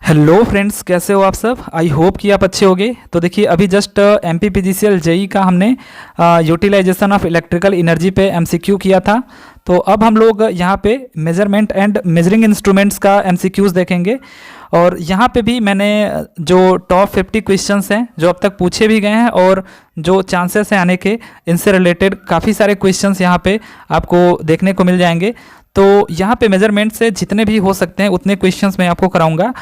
Hello friends, कैसे हो आप सब। आई होप कि आप अच्छे होंगे। तो देखिए, अभी जस्ट MPPGCL जेई का हमने यूटिलाइजेशन ऑफ इलेक्ट्रिकल एनर्जी पे MCQ किया था। तो अब हम लोग यहाँ पे मेजरमेंट एंड मेजरिंग इंस्ट्रूमेंट्स का MCQs देखेंगे। और यहाँ पे भी मैंने जो टॉप 50 क्वेश्चंस हैं जो अब तक पूछे भी गए हैं और जो चांसेस हैं आने के, इनसे रिलेटेड काफ़ी सारे क्वेश्चंस यहाँ पे आपको देखने को मिल जाएंगे। तो यहाँ पे मेजरमेंट से जितने भी हो सकते हैं उतने क्वेश्चंस मैं आपको कराऊंगा।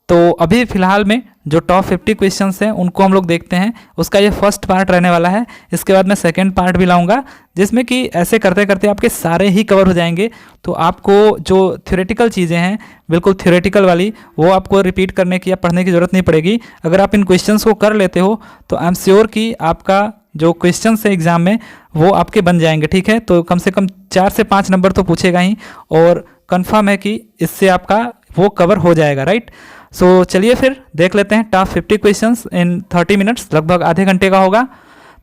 तो अभी फ़िलहाल में जो टॉप 50 क्वेश्चंस हैं उनको हम लोग देखते हैं। उसका ये फर्स्ट पार्ट रहने वाला है। इसके बाद मैं सेकंड पार्ट भी लाऊंगा, जिसमें कि ऐसे करते करते आपके सारे ही कवर हो जाएंगे। तो आपको जो थ्योरेटिकल चीज़ें हैं, बिल्कुल थ्योरेटिकल वाली, वो आपको रिपीट करने की या पढ़ने की ज़रूरत नहीं पड़ेगी। अगर आप इन क्वेश्चंस को कर लेते हो तो आई एम श्योर कि आपका जो क्वेश्चंस है एग्ज़ाम में वो आपके बन जाएंगे। ठीक है, तो कम से कम 4 से 5 नंबर तो पूछेगा ही, और कन्फर्म है कि इससे आपका वो कवर हो जाएगा। राइट। सो चलिए फिर देख लेते हैं टॉप 50 क्वेश्चंस इन 30 मिनट्स, लगभग आधे घंटे का होगा।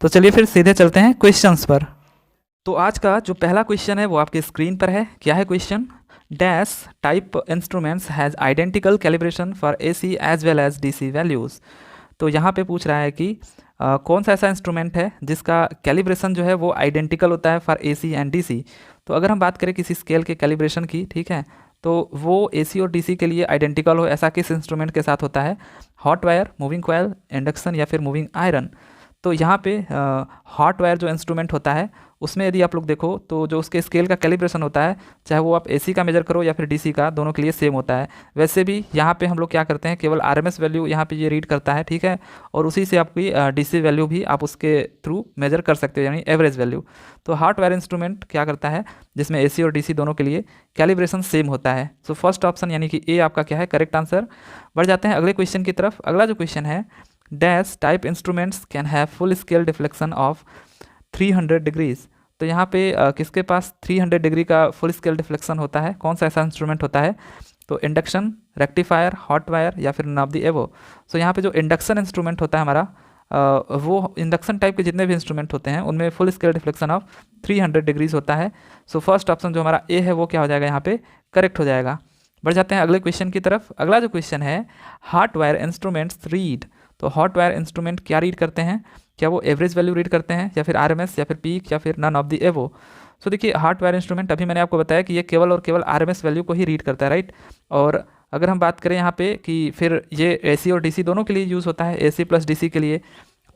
तो चलिए फिर सीधे चलते हैं क्वेश्चंस पर। तो आज का जो पहला क्वेश्चन है वो आपकी स्क्रीन पर है। क्या है question? Dash type instruments has identical calibration for AC as well as DC values. तो यहाँ पे पूछ रहा है कि कौन सा ऐसा इंस्ट्रूमेंट है जिसका कैलिब्रेशन जो है वो आइडेंटिकल होता है फॉर AC एंड DC। तो अगर हम बात करें किसी स्केल के कैलिब्रेशन की, ठीक है, तो वो AC और DC के लिए आइडेंटिकल हो, ऐसा किस इंस्ट्रूमेंट के साथ होता है? Hot wire, moving coil, induction या फिर मूविंग आयरन। तो यहाँ पे हॉट वायर जो इंस्ट्रूमेंट होता है उसमें यदि आप लोग देखो तो जो उसके स्केल का कैलिब्रेशन होता है, चाहे वो आप AC का मेजर करो या फिर DC का, दोनों के लिए सेम होता है। वैसे भी यहाँ पे हम लोग क्या करते हैं, केवल RMS वैल्यू यहाँ पे ये रीड करता है, ठीक है, और उसी से आपकी DC वैल्यू भी आप उसके थ्रू मेजर कर सकते हो, यानी एवरेज वैल्यू। तो हॉट वायर इंस्ट्रूमेंट क्या करता है, जिसमें AC और DC दोनों के लिए कैलिब्रेशन सेम होता है। सो फर्स्ट ऑप्शन यानी कि A आपका क्या है, करेक्ट आंसर। बढ़ जाते हैं अगले क्वेश्चन की तरफ। अगला जो क्वेश्चन है, dash type instruments can have full scale deflection of 300 degrees. तो यहाँ पे किसके पास 300 डिग्री का फुल स्केल डिफ्लेक्शन होता है? कौन सा ऐसा इंस्ट्रूमेंट होता है? तो इंडक्शन, रेक्टिफायर, हॉट वायर या फिर none of the above. So यहाँ पे जो इंडक्शन इंस्ट्रूमेंट होता है हमारा, वो इंडक्शन टाइप के जितने भी इंस्ट्रूमेंट होते हैं उनमें full scale deflection of 300 degrees होता है। सो फर्स्ट ऑप्शन जो हमारा A है वो क्या हो जाएगा, यहाँ पे करेक्ट हो जाएगा। बढ़ जाते हैं अगले क्वेश्चन की तरफ। अगला जो क्वेश्चन है, हॉट वायर इंस्ट्रूमेंट्स रीड। तो हॉट वायर इंस्ट्रूमेंट क्या रीड करते हैं? क्या वो एवरेज वैल्यू रीड करते हैं या फिर RMS या फिर पीक या फिर नन ऑफ द एबव। सो देखिए, हॉट वायर इंस्ट्रूमेंट अभी मैंने आपको बताया कि ये केवल और केवल RMS वैल्यू को ही रीड करता है, राइट। और अगर हम बात करें यहाँ पे कि फिर ये AC और DC दोनों के लिए यूज़ होता है, AC प्लस DC के लिए,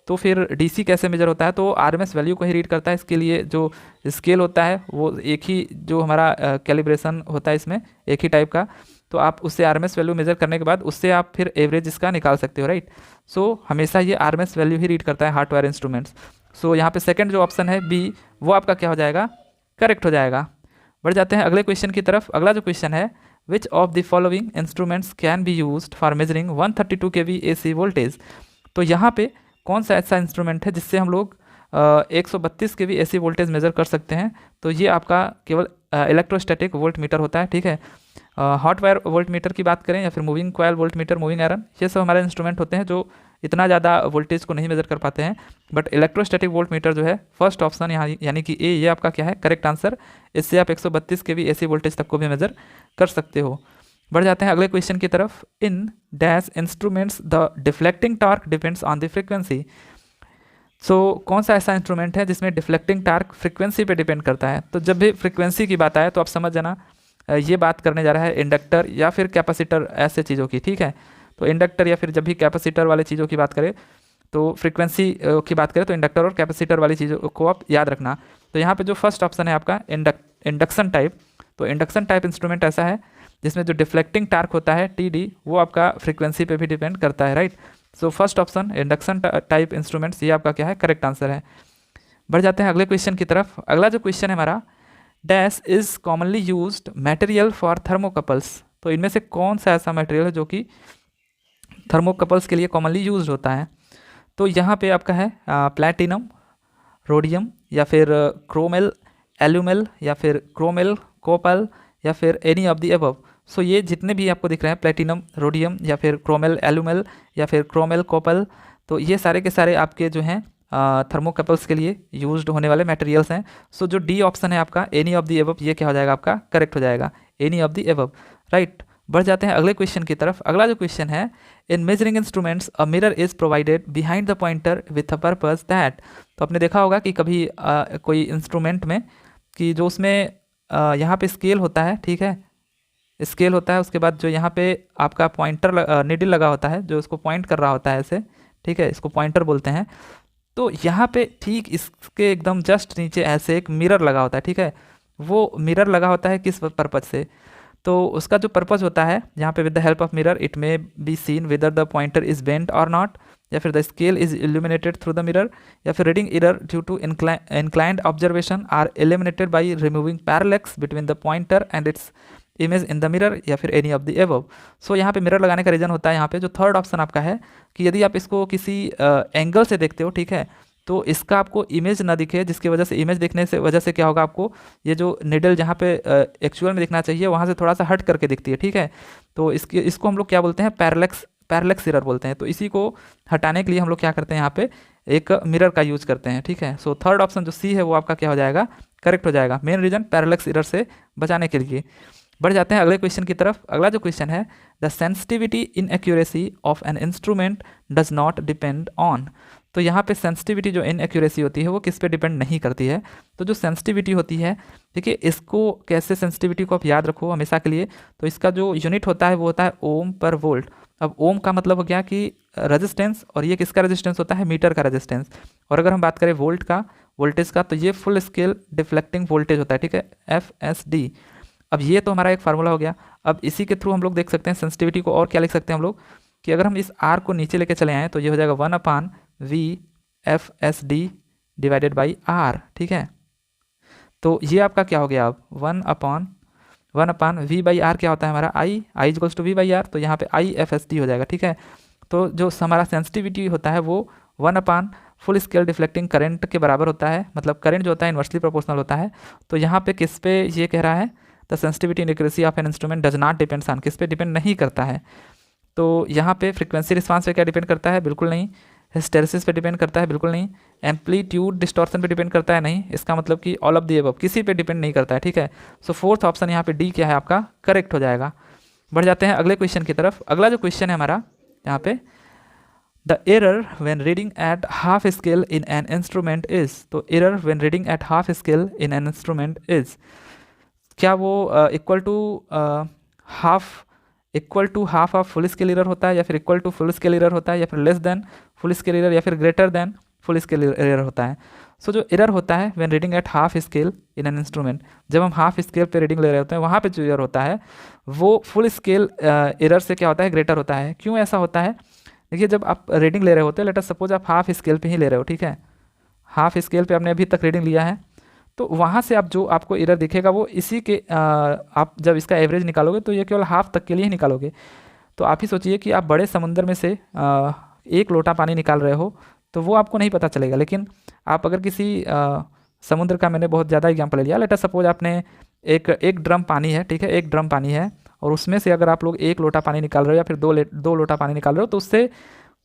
तो फिर DC कैसे मेजर होता है? तो RMS वैल्यू को ही रीड करता है। इसके लिए जो स्केल होता है वो एक ही, जो हमारा कैलिब्रेशन होता है इसमें एक ही टाइप का, तो आप उससे RMS वैल्यू मेजर करने के बाद उससे आप फिर एवरेज इसका निकाल सकते हो, राइट। सो हमेशा ये RMS वैल्यू ही रीड करता है हॉट वायर इंस्ट्रूमेंट्स। सो यहाँ पे सेकंड जो ऑप्शन है B, वो आपका क्या हो जाएगा, करेक्ट हो जाएगा। बढ़ जाते हैं अगले क्वेश्चन की तरफ। अगला जो क्वेश्चन है, which of the following instruments can be used for measuring 132 kV AC voltage. तो यहाँ पे कौन सा ऐसा इंस्ट्रूमेंट है जिससे हम लोग 132 kV AC वोल्टेज मेजर कर सकते हैं? तो ये आपका केवल इलेक्ट्रोस्टैटिक वोल्ट मीटर होता है, ठीक है। हॉट वायर वोल्ट मीटर की बात करें या फिर moving coil volt meter, moving iron, ये सब हमारे इंस्ट्रूमेंट होते हैं जो इतना ज़्यादा वोल्टेज को नहीं मेजर कर पाते हैं। बट इलेक्ट्रोस्टैटिक वोल्ट मीटर जो है, फर्स्ट ऑप्शन यहाँ यानी कि A, ये आपका क्या है, करेक्ट आंसर। इससे आप 132 kV AC वोल्टेज तक को भी मेजर कर सकते हो। बढ़ जाते हैं अगले क्वेश्चन की तरफ। In dash instruments the deflecting torque depends on the frequency. So कौन सा ऐसा इंस्ट्रूमेंट है जिसमें डिफ्लेक्टिंग टार्क फ्रीक्वेंसी पे डिपेंड करता है? तो जब भी फ्रीक्वेंसी की बात आए तो आप समझ जाना ये बात करने जा रहा है इंडक्टर या फिर कैपेसिटर, ऐसे चीज़ों की, ठीक है। तो इंडक्टर या फिर जब भी कैपेसिटर वाले चीज़ों की बात करें, तो फ्रीक्वेंसी की बात करें तो इंडक्टर और कैपेसिटर वाली चीज़ों को आप याद रखना। तो यहाँ पे जो फर्स्ट ऑप्शन है आपका इंडक्शन टाइप, तो इंडक्शन टाइप इंस्ट्रूमेंट ऐसा है जिसमें जो डिफ्लेक्टिंग टार्क होता है TD, वो आपका फ्रीक्वेंसी पे भी डिपेंड करता है, राइट। सो first option induction type instruments, ये आपका क्या है, करेक्ट आंसर है। बढ़ जाते हैं अगले क्वेश्चन की तरफ। अगला जो क्वेश्चन है हमारा, dash is commonly used material for thermocouples. तो इनमें से कौन सा ऐसा मटेरियल है जो कि थर्मोकपल्स के लिए कॉमनली यूज्ड होता है? तो यहाँ पे आपका है प्लैटिनम, रोडियम या फिर क्रोमेल, एल्यूमेल या फिर क्रोमेल, कोपल या फिर एनी ऑफ द अबव। सो ये जितने भी आपको दिख रहे हैं, प्लैटिनम, रोडियम या फिर क्रोमेल, एल्यूमेल या फिर क्रोमेल, कोपल, तो ये सारे के सारे आपके जो हैं थर्मोकपल्स के लिए यूज्ड होने वाले मटेरियल्स हैं। सो जो D ऑप्शन है आपका, एनी ऑफ द एबव, ये क्या हो जाएगा आपका, करेक्ट हो जाएगा, any of the above, right. बढ़ जाते हैं अगले क्वेश्चन की तरफ। अगला जो क्वेश्चन है, इन measuring instruments a mirror is provided behind the pointer with a purpose that. तो आपने देखा होगा कि कभी कोई इंस्ट्रूमेंट में कि जो उसमें यहाँ पे स्केल होता है, ठीक है, स्केल होता है, उसके बाद जो यहाँ पे आपका पॉइंटर निडल लगा होता है जो उसको पॉइंट कर रहा होता है ऐसे, ठीक है, इसको पॉइंटर बोलते हैं। तो यहाँ पे ठीक इसके एकदम जस्ट नीचे ऐसे एक मिरर लगा होता है, ठीक है। वो मिरर लगा होता है किस पर्पज से, तो उसका जो पर्पज होता है यहाँ पे, with the help of mirror it may be seen whether the pointer is bent और नॉट, या फिर the scale is illuminated through the mirror, या फिर reading error due to inclined observation are eliminated by removing parallax between the pointer and its image in the mirror, या फिर any of the above. So यहाँ पे mirror लगाने का reason होता है यहाँ पे जो थर्ड ऑप्शन आपका है कि यदि आप इसको किसी एंगल से देखते हो, ठीक है, तो इसका आपको इमेज ना दिखे, जिसकी वजह से इमेज दिखने से वजह से क्या होगा, आपको ये जो निडल जहाँ पे एक्चुअल में दिखना चाहिए वहाँ से थोड़ा सा हट करके दिखती है, ठीक है। तो इसको हम लोग क्या बोलते हैं, पैरेलैक्स एरर बोलते हैं। तो इसी को हटाने के लिए हम लोग क्या करते हैं, यहाँ पे एक मिरर का यूज करते हैं, ठीक है। सो थर्ड ऑप्शन जो सी है वो आपका क्या हो जाएगा, करेक्ट हो जाएगा, मेन रीजन पैरेलैक्स एरर से बचाने के लिए। बढ़ जाते हैं अगले क्वेश्चन की तरफ। अगला जो क्वेश्चन है, the sensitivity in accuracy of an instrument does not depend on. तो यहाँ पे सेंसिटिविटी जो इन एक्यूरेसी होती है वो किस पे डिपेंड नहीं करती है। तो जो सेंसिटिविटी होती है, देखिए इसको कैसे, सेंसिटिविटी को आप याद रखो हमेशा के लिए। तो इसका जो यूनिट होता है वो होता है ओम पर वोल्ट। अब ओम का मतलब हो गया कि रेजिस्टेंस, और ये किसका रेजिस्टेंस होता है, मीटर का रेजिस्टेंस। और अगर हम बात करें वोल्ट का, वोल्टेज का, तो ये फुल स्केल डिफ्लेक्टिंग वोल्टेज होता है, ठीक है, FSD। अब ये तो हमारा एक फार्मूला हो गया। अब इसी के थ्रू हम लोग देख सकते हैं सेंसिटिविटी को, और क्या लिख सकते हैं हम लोग कि अगर हम इस R को नीचे लेके चले आएँ तो ये हो जाएगा 1/V/FSD डिवाइडेड बाई R, ठीक है। तो ये आपका क्या हो गया, अब 1/V/R क्या होता है हमारा, I इक्वल्स टू V/R, तो यहाँ पे IFSD हो जाएगा, ठीक है। तो जो हमारा सेंसिटिविटी होता है वो 1/ फुल स्केल डिफ्लेक्टिंग करंट के बराबर होता है, मतलब करंट जो होता है इन्वर्सली प्रोपोर्शनल होता है। तो यहाँ पे किस पे ये कह रहा है, the sensitivity in accuracy of an instrument does not depends on, किस पे डिपेंड नहीं करता है। तो यहाँ पे फ्रीक्वेंसी रिस्पांस पे क्या डिपेंड करता है, बिल्कुल नहीं। हिस्टेरेसिस पे डिपेंड करता है, बिल्कुल नहीं। एम्पलीट्यूड डिस्टॉर्शन पे डिपेंड करता है, नहीं। इसका मतलब कि ऑल ऑफ द अबव, किसी पे डिपेंड नहीं करता है, ठीक है। सो फोर्थ ऑप्शन यहाँ पे डी क्या है आपका, करेक्ट हो जाएगा। बढ़ जाते हैं अगले क्वेश्चन की तरफ। अगला जो क्वेश्चन है हमारा यहाँ पे, the error when reading at half scale in an instrument is. तो error when reading at half scale in an instrument is, क्या वो equal to half of full scale error होता है, या फिर equal to full scale error होता है, या फिर less than full scale error, या फिर greater than full scale error होता है। सो जो एरर होता है when reading at half scale in an instrument, जब हम हाफ स्केल पे रीडिंग ले रहे होते हैं वहाँ पे जो एरर होता है वो फुल स्केल एरर से क्या होता है, ग्रेटर होता है। क्यों ऐसा होता है, देखिए जब आप रीडिंग ले रहे होते हैं, लेट अस सपोज आप हाफ स्केल पे ही ले रहे हो, ठीक है, हाफ स्केल पे आपने अभी तक रीडिंग लिया है, तो वहाँ से आप जो आपको एरर दिखेगा वो इसी के आप जब इसका एवरेज निकालोगे तो ये केवल हाफ तक के लिए ही निकालोगे। तो आप ही सोचिए कि आप बड़े समुंदर में से एक लोटा पानी निकाल रहे हो तो वो आपको नहीं पता चलेगा, लेकिन आप अगर किसी समुद्र का, मैंने बहुत ज़्यादा एग्जाम्पल ले लिया, लेट अस सपोज आपने एक ड्रम पानी है, ठीक है, एक ड्रम पानी है, और उसमें से अगर आप लोग एक लोटा पानी निकाल रहे हो या फिर दो लोटा पानी निकाल रहे हो तो उससे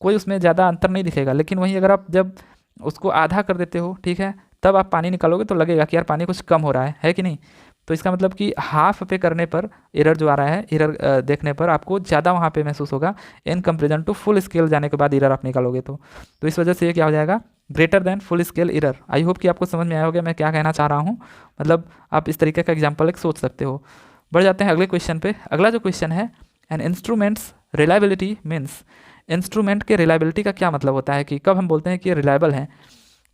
कोई उसमें ज़्यादा अंतर नहीं दिखेगा। लेकिन वहीं अगर आप जब उसको आधा कर देते हो, ठीक है, तब आप पानी निकालोगे तो लगेगा कि यार पानी कुछ कम हो रहा है कि नहीं। तो इसका मतलब कि हाफ पे करने पर एरर जो आ रहा है, एरर देखने पर आपको ज़्यादा वहाँ पे महसूस होगा in comparison to full scale जाने के बाद एरर आप निकालोगे तो इस वजह से ये क्या हो जाएगा, greater than full scale error. I hope कि आपको समझ में आया होगा मैं क्या कहना चाह रहा हूँ, मतलब आप इस तरीके का एग्जाम्पल एक सोच सकते हो। बढ़ जाते हैं अगले क्वेश्चन पे। अगला जो क्वेश्चन है, an instrument's reliability means, instrument के रिलायबिलिटी का क्या मतलब होता है कि कब हम बोलते हैं कि ये रिलायबल है।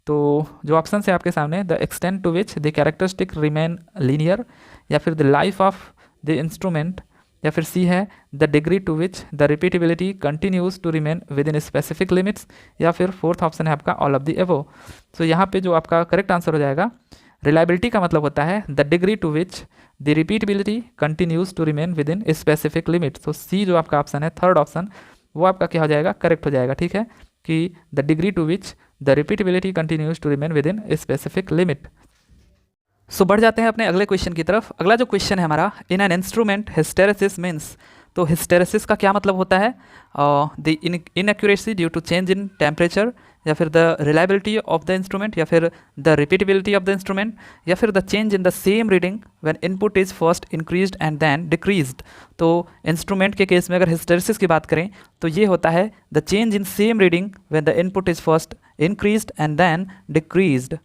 तो जो ऑप्शन है आपके सामने, the extent to which the characteristic remain linear, या फिर the life of the instrument, या फिर सी है the degree to which the repeatability continues to remain within specific limits, या फिर फोर्थ ऑप्शन है आपका ऑल ऑफ द एबव। तो यहाँ पे जो आपका करेक्ट आंसर हो जाएगा, रिलायबिलिटी का मतलब होता है the degree to which the repeatability continues to remain within specific limit. तो सी जो आपका ऑप्शन है, थर्ड ऑप्शन, वो आपका क्या हो जाएगा, करेक्ट हो जाएगा, ठीक है, कि the degree to which the repeatability continues to remain within specific limit. So बढ़ जाते हैं अपने अगले क्वेश्चन की तरफ। अगला जो क्वेश्चन है हमारा, in an instrument hysteresis means. तो हिस्टेरेसिस का क्या मतलब होता है, the inaccuracy due to change in temperature, या फिर the reliability of the instrument, या फिर the repeatability of the instrument, या फिर the change in the same reading when input is first increased and then decreased. तो instrument के case में अगर हिस्टेरेसिस की बात करें तो ये होता है the change in same reading when the input is first increased and then decreased.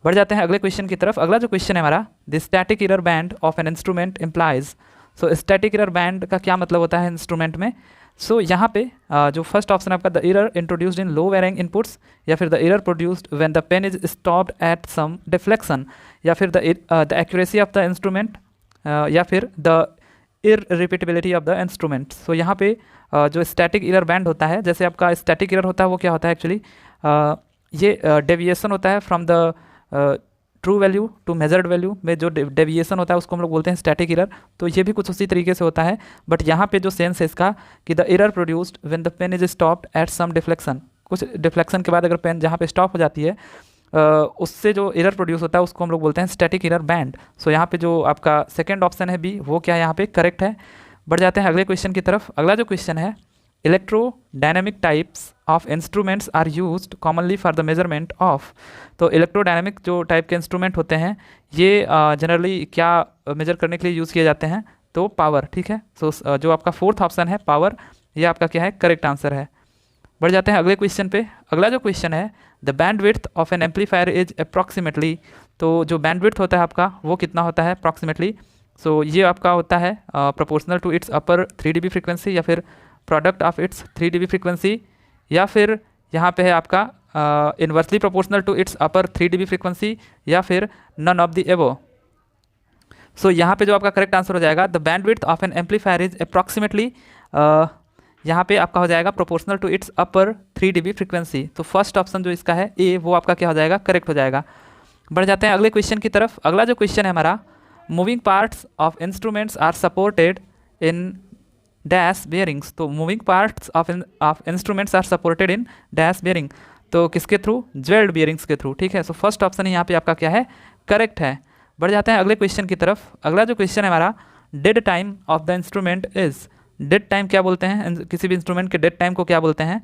बढ़ जाते हैं अगले क्वेश्चन की तरफ। अगला जो क्वेश्चन है हमारा, the static error band of an instrument implies. So static error band का क्या मतलब होता है इंस्ट्रूमेंट में? सो यहाँ पे जो फर्स्ट ऑप्शन है आपका, the error introduced in lowering inputs, या फिर the error produced when the pen is stopped at some deflection, या फिर the accuracy of the instrument, या फिर the irrepeatability of the instrument. So यहाँ पे जो स्टैटिक एरर बैंड होता है, जैसे आपका स्टैटिक एरर होता है वो क्या होता है एक्चुअली, ये डेविएशन होता है from the true value to measured value में जो डेविएशन होता है उसको हम लोग बोलते हैं स्टैटिक एरर। तो ये भी कुछ उसी तरीके से होता है, बट यहाँ पे जो सेंस है इसका कि the error produced when the pen is stopped at some deflection, कुछ डिफ्लेक्शन के बाद अगर पेन जहाँ पे स्टॉप हो जाती है उससे जो एरर प्रोड्यूस होता है उसको हम लोग बोलते हैं स्टैटिक एरर बैंड। सो यहाँ पे जो आपका सेकेंड ऑप्शन है बी, वो क्या है यहाँ पे करेक्ट है। बढ़ जाते हैं अगले क्वेश्चन की तरफ। अगला जो क्वेश्चन है, electrodynamic types of instruments are used commonly for the measurement of. तो इलेक्ट्रोडायनेमिक जो टाइप के इंस्ट्रूमेंट होते हैं ये जनरली क्या मेजर करने के लिए यूज़ किए जाते हैं? तो पावर, ठीक है। सो जो आपका फोर्थ ऑप्शन है पावर, ये आपका क्या है करेक्ट आंसर है। बढ़ जाते हैं अगले क्वेश्चन पे। अगला जो क्वेश्चन है, the bandwidth of an amplifier is approximately. तो जो बैंडविड्थ होता है आपका वो कितना होता है अप्रॉक्सीमेटली? सो ये आपका होता है proportional to its upper 3 dB frequency, या फिर product of its 3 dB frequency, या फिर यहाँ पे है आपका inversely proportional to its upper 3 dB frequency, या फिर नन ऑफ द एबो। सो यहाँ पे जो आपका करेक्ट आंसर हो जाएगा, the bandwidth of an amplifier is approximately, यहाँ पे आपका हो जाएगा proportional to its upper 3 dB frequency. तो फर्स्ट ऑप्शन जो इसका है ए, वो आपका क्या हो जाएगा करेक्ट हो जाएगा। बढ़ जाते हैं अगले क्वेश्चन की तरफ। अगला जो क्वेश्चन है हमारा, moving parts of instruments are supported in dash bearings. तो moving parts of instruments are supported in dash bearing, तो किसके थ्रू? ज्वेल्ड बेयरिंग्स के थ्रू, ठीक है। सो फर्स्ट ऑप्शन यहाँ पे आपका क्या है करेक्ट है। बढ़ जाते हैं अगले क्वेश्चन की तरफ। अगला जो क्वेश्चन है हमारा, dead time of the instrument is. Dead time क्या बोलते हैं? किसी भी इंस्ट्रूमेंट के डेड टाइम को क्या बोलते हैं?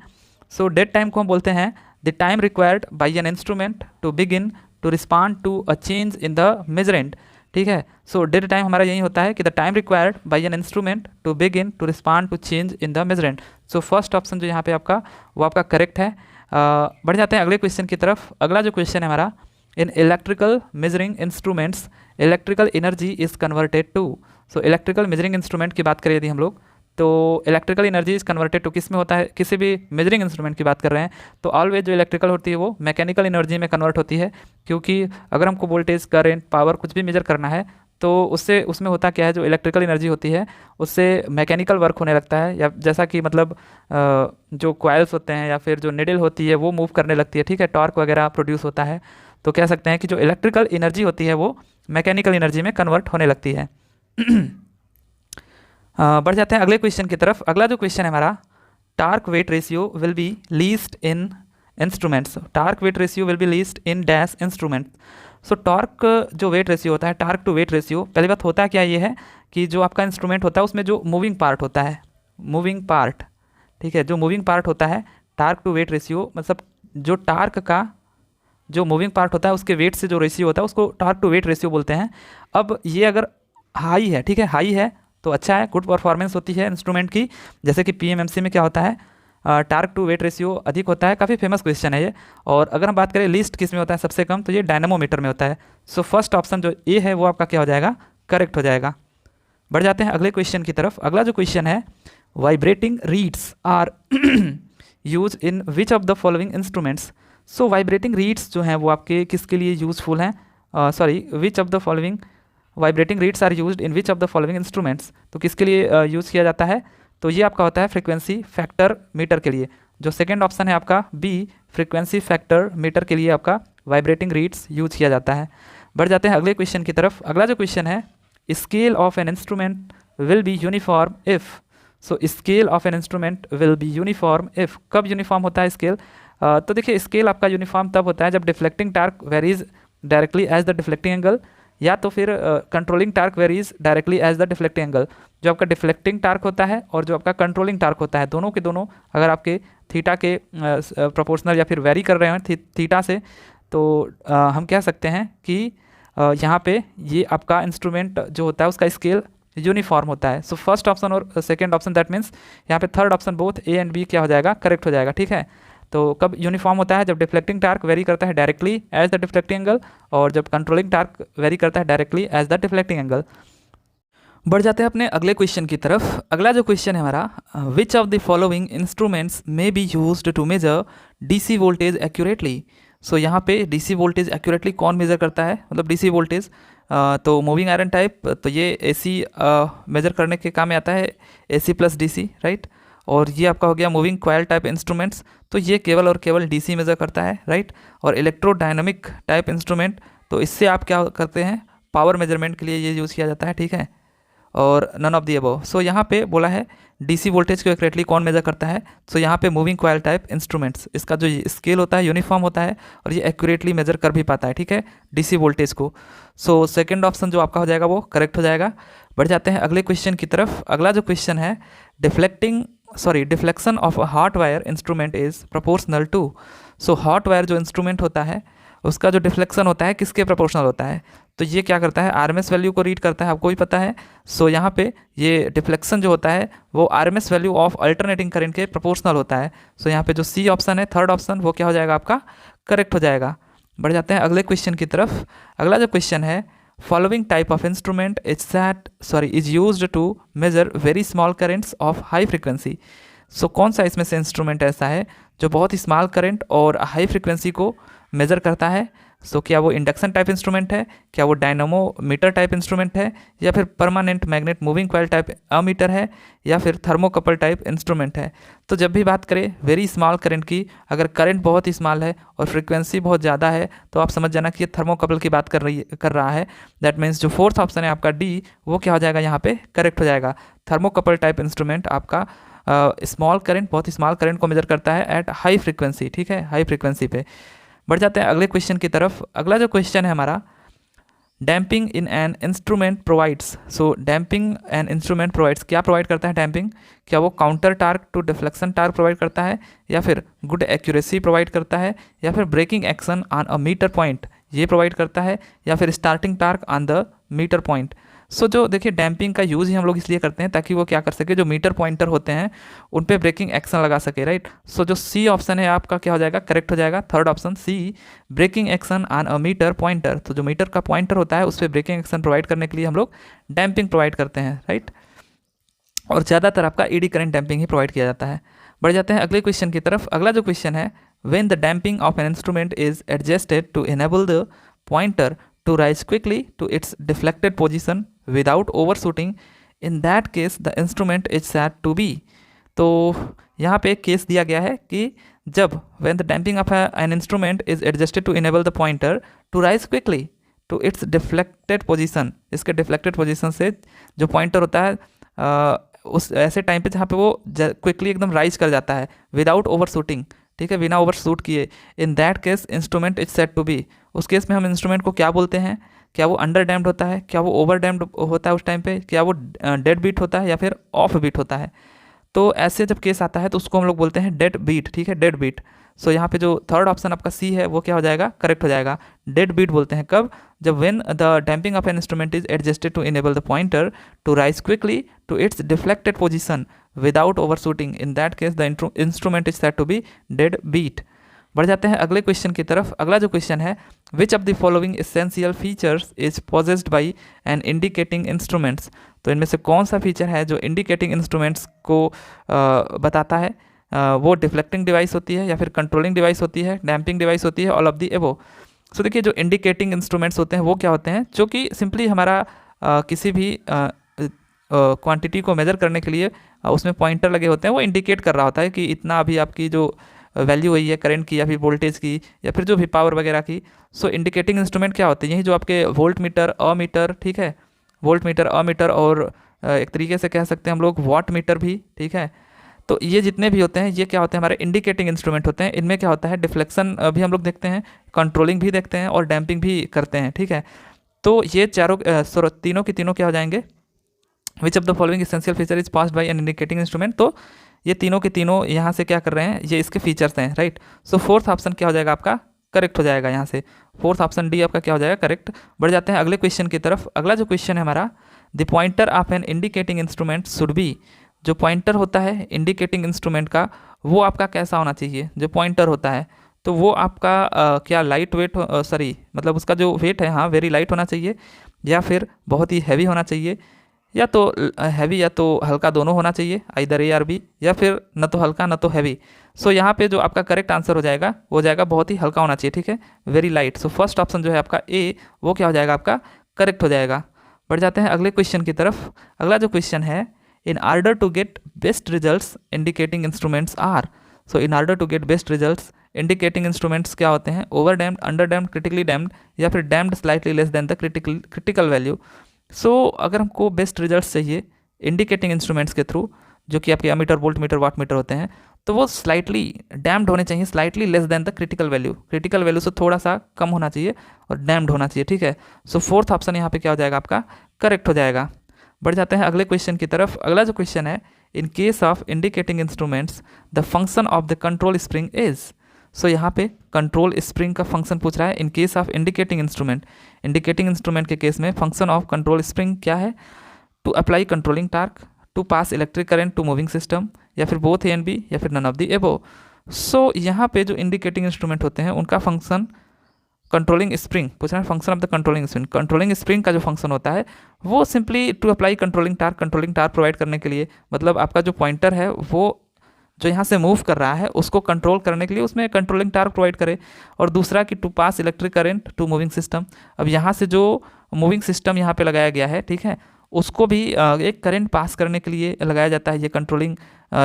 सो डेड टाइम को हम बोलते हैं the time required by an instrument to begin to respond to a change in the measurand, ठीक है। सो डेड टाइम हमारा यही होता है कि the time required by an instrument to begin to respond to change in the measurand. So first option जो यहाँ पे आपका वो आपका करेक्ट है। बढ़ जाते हैं अगले क्वेश्चन की तरफ। अगला जो क्वेश्चन है हमारा, in electrical measuring instruments electrical energy is converted to. सो इलेक्ट्रिकल मेजरिंग इंस्ट्रूमेंट की बात करें यदि हम लोग, तो electrical energy is converted to किस में होता है? किसी भी मेजरिंग इंस्ट्रूमेंट की बात कर रहे हैं तो ऑलवेज जो इलेक्ट्रिकल होती है वो मैकेनिकल एनर्जी में कन्वर्ट होती है, क्योंकि अगर हमको वोल्टेज करंट पावर कुछ भी मेजर करना है तो उससे उसमें होता क्या है, जो इलेक्ट्रिकल एनर्जी होती है उससे मैकेनिकल वर्क होने लगता है, या जैसा कि मतलब जो कॉइल्स होते हैं या फिर जो निडल होती है वो मूव करने लगती है, ठीक है, टॉर्क वगैरह प्रोड्यूस होता है। तो कह सकते हैं कि जो इलेक्ट्रिकल एनर्जी होती है वो मैकेनिकल एनर्जी में कन्वर्ट होने लगती है। बढ़ जाते हैं अगले क्वेश्चन की तरफ। अगला जो क्वेश्चन है हमारा, torque weight ratio will be least in instruments. Torque weight ratio will be least in dash instrument. So torque जो वेट रेशियो होता है, टार्क टू वेट रेशियो, पहली बात होता क्या ये है कि जो आपका इंस्ट्रूमेंट होता है उसमें जो मूविंग पार्ट होता है, मूविंग पार्ट, ठीक है, जो मूविंग पार्ट होता है, टार्क टू वेट रेशियो मतलब जो टार्क का जो मूविंग पार्ट होता है उसके वेट से जो रेशियो होता है उसको टार्क टू वेट रेशियो बोलते हैं। अब ये अगर हाई है, ठीक है, हाई है तो अच्छा है, गुड परफॉर्मेंस होती है इंस्ट्रूमेंट की। जैसे कि पीएमएमसी में क्या होता है, टार्क टू वेट रेशियो अधिक होता है, काफ़ी फेमस क्वेश्चन है ये। और अगर हम बात करें लीस्ट किस में होता है सबसे कम, तो ये डायनामोमीटर में होता है। सो फर्स्ट ऑप्शन जो ए है वो आपका क्या हो जाएगा करेक्ट हो जाएगा। बढ़ जाते हैं अगले क्वेश्चन की तरफ। अगला जो क्वेश्चन है, vibrating reeds are use in which of the following instruments. So vibrating reeds जो हैं वो आपके किसके लिए यूजफुल हैं? Which of the following vibrating reeds are used in which of the following instruments. तो किसके लिए यूज़ किया जाता है? तो ये आपका होता है फ्रीक्वेंसी फैक्टर मीटर के लिए। जो सेकंड ऑप्शन है आपका बी, फ्रीक्वेंसी फैक्टर मीटर के लिए आपका वाइब्रेटिंग रीड्स यूज किया जाता है। बढ़ जाते हैं अगले क्वेश्चन की तरफ। अगला जो क्वेश्चन है, scale of an instrument will be uniform if. So scale of an instrument will be uniform if. कब यूनिफॉर्म होता है स्केल? तो देखिए स्केल आपका यूनिफॉर्म तब होता है जब deflecting torque varies directly as the deflecting angle, या तो फिर controlling torque varies directly as the deflecting angle. जो आपका डिफ्लेक्टिंग टार्क होता है और जो आपका कंट्रोलिंग टार्क होता है, दोनों के दोनों अगर आपके थीटा के प्रोपोर्शनल या फिर वेरी कर रहे हैं थीटा से, तो हम कह सकते हैं कि यहाँ पे ये आपका इंस्ट्रूमेंट जो होता है उसका स्केल यूनिफॉर्म होता है। सो फर्स्ट ऑप्शन और सेकंड ऑप्शन, दैट मीन्स यहाँ पे third option both A and B क्या हो जाएगा, करेक्ट हो जाएगा। ठीक है, तो कब यूनिफॉर्म होता है, जब डिफ्लेक्टिंग टार्क वेरी करता है directly as the deflecting angle, और जब कंट्रोलिंग टार्क वेरी करता है directly as the deflecting angle. बढ़ जाते हैं अपने अगले क्वेश्चन की तरफ। अगला जो क्वेश्चन है हमारा, which of the following instruments may be used to measure DC voltage accurately. So यहाँ पे डीसी वोल्टेज एक्यूरेटली कौन मेजर करता है, मतलब डीसी वोल्टेज, तो मूविंग आयरन टाइप, तो ये एसी मेजर करने के काम में आता है, एसी प्लस डीसी, राइट। और ये आपका हो गया मूविंग कॉइल टाइप इंस्ट्रूमेंट्स, तो ये केवल और केवल डीसी मेजर करता है, राइट। और इलेक्ट्रोडायनामिक टाइप इंस्ट्रूमेंट, तो इससे आप क्या करते हैं, पावर मेजरमेंट के लिए ये यूज़ किया जाता है, ठीक है। और none of the above. So यहाँ पे बोला है डीसी वोल्टेज को एक्यूरेटली कौन मेजर करता है, सो यहाँ पे मूविंग कॉइल टाइप इंस्ट्रूमेंट्स, इसका जो स्केल होता है यूनिफॉर्म होता है और ये एक्यूरेटली मेजर कर भी पाता है, ठीक है, डीसी वोल्टेज को। सो सेकंड ऑप्शन जो आपका हो जाएगा वो करेक्ट हो जाएगा। बढ़ जाते हैं अगले क्वेश्चन की तरफ। अगला जो क्वेश्चन है, deflection of a hot wire instrument is proportional to. So hot wire जो इंस्ट्रूमेंट होता है उसका जो डिफ्लेक्शन होता है किसके प्रोपोर्शनल होता है, तो ये क्या करता है, आरएमएस वैल्यू को रीड करता है, आपको भी पता है। सो यहाँ पे ये डिफ्लेक्शन जो होता है वो RMS value of alternating current के प्रोपोर्शनल होता है। सो यहाँ पे जो सी ऑप्शन है, थर्ड ऑप्शन, वो क्या हो जाएगा, आपका करेक्ट हो जाएगा। बढ़ जाते हैं अगले क्वेश्चन की तरफ। अगला जो क्वेश्चन है, following type of instrument is used to measure very small currents of high frequency. So कौन सा इसमें से इंस्ट्रूमेंट ऐसा है जो बहुत ही स्मॉल करंट और हाई फ्रिक्वेंसी को मेज़र करता है। सो क्या वो इंडक्शन टाइप इंस्ट्रूमेंट है, क्या वो डायनामोमीटर टाइप इंस्ट्रूमेंट है, या फिर permanent magnet moving coil type ammeter है, या फिर थर्मोकपल टाइप इंस्ट्रूमेंट है। तो जब भी बात करें वेरी स्मॉल करंट की, अगर करंट बहुत ही स्मॉल है और फ्रीक्वेंसी बहुत ज़्यादा है, तो आप समझ जाना कि ये थर्मोकपल की बात कर रहा है। दैट मीन्स जो फोर्थ ऑप्शन है आपका डी, वो क्या हो जाएगा, यहाँ पे करेक्ट हो जाएगा। थर्मोकपल टाइप इंस्ट्रूमेंट आपका स्मॉल करंट, बहुत ही स्मॉल करंट को मेजर करता है एट हाई फ्रीक्वेंसी, ठीक है, हाई फ्रीक्वेंसी पे। बढ़ जाते हैं अगले क्वेश्चन की तरफ। अगला जो क्वेश्चन है हमारा, damping in an instrument provides. So damping an instrument provides, क्या प्रोवाइड करता है डैम्पिंग, क्या वो counter torque to deflection torque provide करता है, या फिर गुड एक्यूरेसी प्रोवाइड करता है, या फिर braking action on a meter point ये प्रोवाइड करता है, या फिर starting torque on the meter point. So जो देखिए डैम्पिंग का यूज़ ही हम लोग इसलिए करते हैं ताकि वो क्या कर सके, जो मीटर पॉइंटर होते हैं उन पे ब्रेकिंग एक्शन लगा सके, राइट। सो जो सी ऑप्शन है आपका क्या हो जाएगा, करेक्ट हो जाएगा, third option C, braking action on a meter pointer. तो जो मीटर का पॉइंटर होता है उस पर ब्रेकिंग एक्शन प्रोवाइड करने के लिए हम लोग डैम्पिंग प्रोवाइड करते हैं, राइट। और ज़्यादातर आपका ईडी करंट डैम्पिंग ही प्रोवाइड किया जाता है। बढ़ जाते हैं अगले क्वेश्चन की तरफ। अगला जो क्वेश्चन है, when the damping of an instrument is adjusted to enable the pointer to rise quickly to its deflected position without overshooting, in that case the instrument is said to be। तो यहाँ पे एक case दिया गया है कि जब when the damping of an instrument is adjusted to enable the pointer to rise quickly to its deflected position, इसके deflected position से जो पॉइंटर होता है उस ऐसे टाइम पे जहाँ पे वो क्विकली एकदम राइज कर जाता है विदाउट ओवर शूटिंग, ठीक है, बिना ओवर शूट किए, in that case instrument is set to be. उस केस में हम इंस्ट्रूमेंट को क्या बोलते हैं, क्या वो अंडर डैम्ड होता है, क्या वो ओवर डैम्ड होता है उस टाइम पे, क्या वो डेड बीट होता है या फिर ऑफ बीट होता है। तो ऐसे जब केस आता है तो उसको हम लोग बोलते हैं डेड बीट, ठीक है, डेड बीट। सो यहाँ पे जो थर्ड ऑप्शन आपका सी है वो क्या हो जाएगा, करेक्ट हो जाएगा। डेड बीट बोलते हैं कब, जब when the damping of an instrument is adjusted to enable the pointer to rise quickly to its deflected position without overshooting, in that case the instrument is said to be dead beat. बढ़ जाते हैं अगले question की तरफ। अगला जो question है, which of the following essential features is possessed by an indicating instruments. तो इनमें से कौन सा फीचर है जो इंडिकेटिंग इंस्ट्रूमेंट्स को बताता है, वो डिफ्लेक्टिंग डिवाइस होती है या फिर कंट्रोलिंग डिवाइस होती है, डैम्पिंग डिवाइस होती है, ऑल ऑफ दी एबो। सो देखिए जो इंडिकेटिंग इंस्ट्रूमेंट्स होते हैं वो क्या होते हैं, जो कि सिंपली हमारा किसी भी क्वांटिटी को मेजर करने के लिए उसमें पॉइंटर लगे होते हैं, वो इंडिकेट कर रहा होता है कि इतना अभी आपकी जो वैल्यू हुई है करंट की या फिर वोल्टेज की या फिर जो भी पावर वगैरह की। सो इंडिकेटिंग इंस्ट्रूमेंट क्या होते हैं, यही जो आपके वोल्ट मीटर, अमीटर, ठीक है, वोल्ट मीटर, अमीटर, और एक तरीके से कह सकते हैं हम लोग वाट मीटर भी, ठीक है। तो ये जितने भी होते हैं ये क्या होते हैं, हमारे इंडिकेटिंग इंस्ट्रूमेंट होते हैं। इनमें क्या होता है, डिफ्लेक्शन भी हम लोग देखते हैं, कंट्रोलिंग भी देखते हैं और डैम्पिंग भी करते हैं, ठीक है। तो ये तीनों के तीनों क्या हो जाएंगे, which of the following essential feature is passed by an indicating instrument. तो ये तीनों के तीनों यहाँ से क्या कर रहे हैं, ये इसके फीचर्स हैं, राइट। सो फोर्थ ऑप्शन क्या हो जाएगा आपका, करेक्ट हो जाएगा। यहाँ से फोर्थ ऑप्शन डी आपका क्या हो जाएगा, करेक्ट। बढ़ जाते हैं अगले क्वेश्चन की तरफ। अगला जो क्वेश्चन है हमारा, the pointer of an indicating instrument should be, जो पॉइंटर होता है इंडिकेटिंग इंस्ट्रूमेंट का, वो आपका कैसा होना चाहिए। जो पॉइंटर होता है तो वो आपका क्या लाइट वेट, मतलब उसका जो वेट है, हाँ, वेरी लाइट होना चाहिए, या फिर बहुत ही हैवी होना चाहिए, या तो हैवी या तो हल्का, दोनों होना चाहिए, आइदर ए और बी, या फिर न तो हल्का न तो हैवी। सो यहाँ पे जो आपका करेक्ट आंसर हो जाएगा वो जाएगा बहुत ही हल्का होना चाहिए, ठीक है, वेरी लाइट। सो फर्स्ट ऑप्शन जो है आपका ए, वो क्या हो जाएगा आपका, करेक्ट हो जाएगा। बढ़ जाते हैं अगले क्वेश्चन की तरफ। अगला जो क्वेश्चन है, in order to get best results indicating instruments are. So in order to get best results indicating instruments क्या होते हैं, over damped, under damped, critically damped, या फिर damped slightly less than the critical value. So अगर हमको best results चाहिए indicating instruments के through, जो कि आपके ammeter, volt meter, watt meter होते हैं, तो वो स्लाइटली डैम्ड होने चाहिए, slightly less than the critical value, critical value से थोड़ा सा कम होना चाहिए और डैम्ड होना चाहिए, ठीक है। सो फोर्थ ऑप्शन यहाँ पे क्या हो जाएगा आपका, करेक्ट हो जाएगा। बढ़ जाते हैं अगले क्वेश्चन की तरफ। अगला जो क्वेश्चन है, in case of indicating instruments the function of the control spring is. So यहाँ पे कंट्रोल स्प्रिंग का फंक्शन पूछ रहा है in case of indicating instrument. Indicating instrument के केस में फंक्शन ऑफ कंट्रोल स्प्रिंग क्या है, to apply controlling torque, to pass electric current to moving system, या फिर बोथ ए एंड बी, या फिर none of the above. So यहाँ पे जो इंडिकेटिंग इंस्ट्रूमेंट होते हैं उनका फंक्शन कंट्रोलिंग स्प्रिंग पूछ रहा है, function of the controlling spring. Controlling spring का जो फंक्शन होता है वो simply to apply controlling torque provide करने के लिए, मतलब आपका जो पॉइंटर है वो जो यहाँ से मूव कर रहा है उसको कंट्रोल करने के लिए उसमें कंट्रोलिंग टार्क प्रोवाइड करे, और दूसरा कि to pass electric current to moving system. अब यहाँ से जो मूविंग सिस्टम यहाँ पे लगाया गया है, ठीक है, उसको भी एक करंट पास करने के लिए लगाया जाता है ये कंट्रोलिंग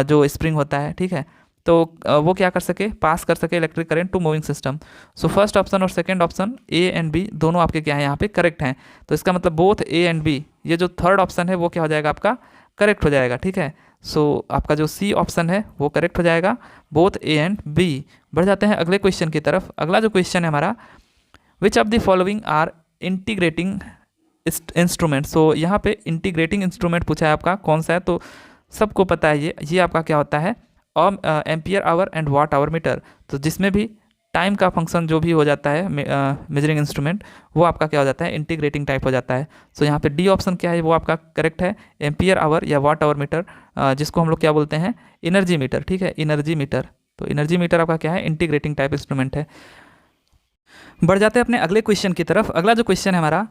जो स्प्रिंग होता है, ठीक है। तो वो क्या कर सके, पास कर सके electric current to moving system. So first option और second option A and B दोनों आपके क्या है यहाँ पे करेक्ट हैं। तो इसका मतलब बोथ ए एंड बी, ये जो थर्ड ऑप्शन है वो क्या हो जाएगा आपका, करेक्ट हो जाएगा, ठीक है। सो आपका जो सी ऑप्शन है वो करेक्ट हो जाएगा, बोथ ए एंड बी। बढ़ जाते हैं अगले क्वेश्चन की तरफ। अगला जो क्वेश्चन है हमारा, which of the following are integrating instrument. So यहाँ पे इंटीग्रेटिंग इंस्ट्रूमेंट पूछा है आपका कौन सा है, तो सबको पता है ये आपका क्या होता है, ampere hour and watt hour meter. तो जिसमें भी टाइम का फंक्शन जो भी हो जाता है मेजरिंग इंस्ट्रूमेंट, वो आपका क्या हो जाता है, इंटीग्रेटिंग टाइप हो जाता है। सो यहाँ पे डी ऑप्शन क्या है, वो आपका करेक्ट है, एम्पियर आवर या वाट आवर मीटर, जिसको हम लोग क्या बोलते हैं, एनर्जी मीटर, ठीक है, एनर्जी मीटर। तो एनर्जी मीटर आपका क्या है, इंटीग्रेटिंग टाइप इंस्ट्रूमेंट है। बढ़ जाते हैं अपने अगले क्वेश्चन की तरफ। अगला जो क्वेश्चन है हमारा,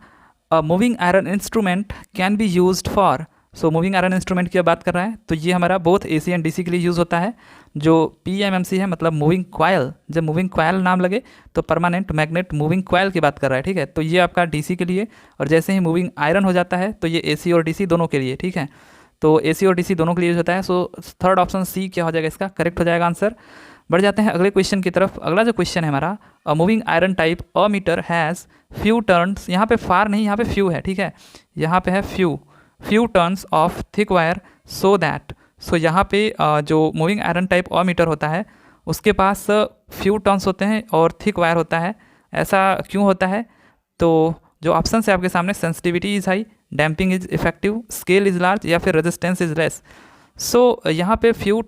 moving iron instrument can be used for. So moving iron instrument की बात कर रहा है, तो ये हमारा बोथ एसी एंड डीसी के लिए यूज़ होता है। जो पीएमएमसी है मतलब मूविंग क्वाइल, जब मूविंग क्वाइल नाम लगे तो परमानेंट मैग्नेट मूविंग क्वाइल की बात कर रहा है, ठीक है। तो ये आपका डीसी के लिए, और जैसे ही मूविंग आयरन हो जाता है तो ये एसी और डीसी दोनों के लिए, ठीक है। तो एसी और डीसी दोनों के लिए यूज होता है। सो थर्ड ऑप्शन सी क्या हो जाएगा, इसका करेक्ट हो जाएगा आंसर। बढ़ जाते हैं अगले क्वेश्चन की तरफ। अगला जो क्वेश्चन है हमारा, a moving iron type a meter has few turns. यहाँ पे फार नहीं, यहाँ पे फ्यू है, ठीक है, यहाँ पे है few turns of thick wire so that. So यहाँ पे जो moving iron type a meter होता है उसके पास फ्यू टर्न्स होते हैं और थिक वायर होता है। ऐसा क्यों होता है, तो जो ऑप्शन है आपके सामने, sensitivity is high, damping is effective, scale is large, या फिर रेजिस्टेंस इज लेस। सो यहाँ पे few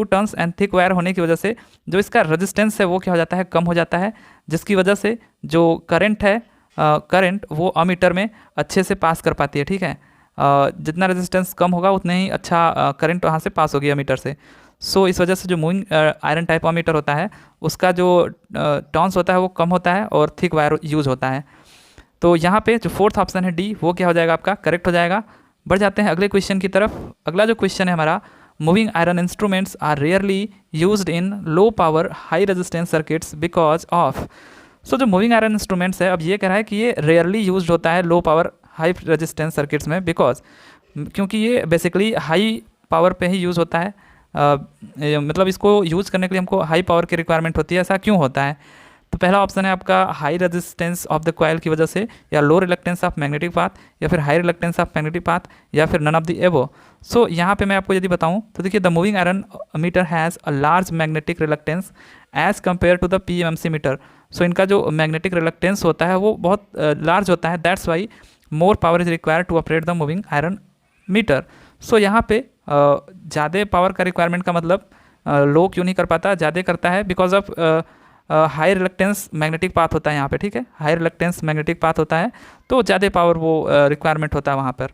turns and thick wire होने की वजह से जो इसका रेजिस्टेंस है वो क्या हो जाता है, कम हो जाता है, जिसकी वजह से जो करंट है, करंट वो अमीटर में अच्छे से पास कर पाती है, ठीक है। जितना रेजिस्टेंस कम होगा उतने ही अच्छा करंट वहाँ से पास होगी अमीटर से। सो इस वजह से जो मूविंग आयरन टाइप अमीटर होता है उसका जो टर्न्स होता है वो कम होता है और थिक वायर यूज होता है। तो यहाँ पे जो फोर्थ ऑप्शन है डी, वो क्या हो जाएगा आपका, करेक्ट हो जाएगा। बढ़ जाते हैं अगले क्वेश्चन की तरफ। अगला जो क्वेश्चन है हमारा, moving iron instruments are rarely used in low power high resistance circuits because of. So जो मूविंग आयरन इंस्ट्रूमेंट्स है, अब ये कह रहा है कि ये रेयरली यूज्ड होता है लो पावर हाई रेजिस्टेंस सर्किट्स में, बिकॉज क्योंकि ये बेसिकली हाई पावर पे ही यूज़ होता है। मतलब इसको यूज़ करने के लिए हमको हाई पावर की रिक्वायरमेंट होती है। ऐसा क्यों होता है, तो पहला ऑप्शन है आपका high resistance of the coil की वजह से, या लो रिलक्टेंस ऑफ मैग्नेटिक पाथ, या फिर high reluctance of magnetic path, या फिर नन ऑफ द एबो। सो यहाँ पे मैं आपको यदि बताऊँ तो देखिए, the moving iron meter has a large magnetic reluctance as compare to the PMMC meter. So इनका जो मैग्नेटिक रिलक्टेंस होता है वो बहुत लार्ज होता है, that's why more power is required to operate the moving iron meter. So यहाँ पे ज़्यादा पावर का रिक्वायरमेंट का मतलब लो क्यों नहीं कर पाता, ज़्यादा करता है because of high reluctance magnetic path होता है यहाँ पे, ठीक है, हाई रिलक्टेंस मैग्नेटिक पाथ होता है, तो ज़्यादा पावर वो रिक्वायरमेंट होता है वहाँ पर।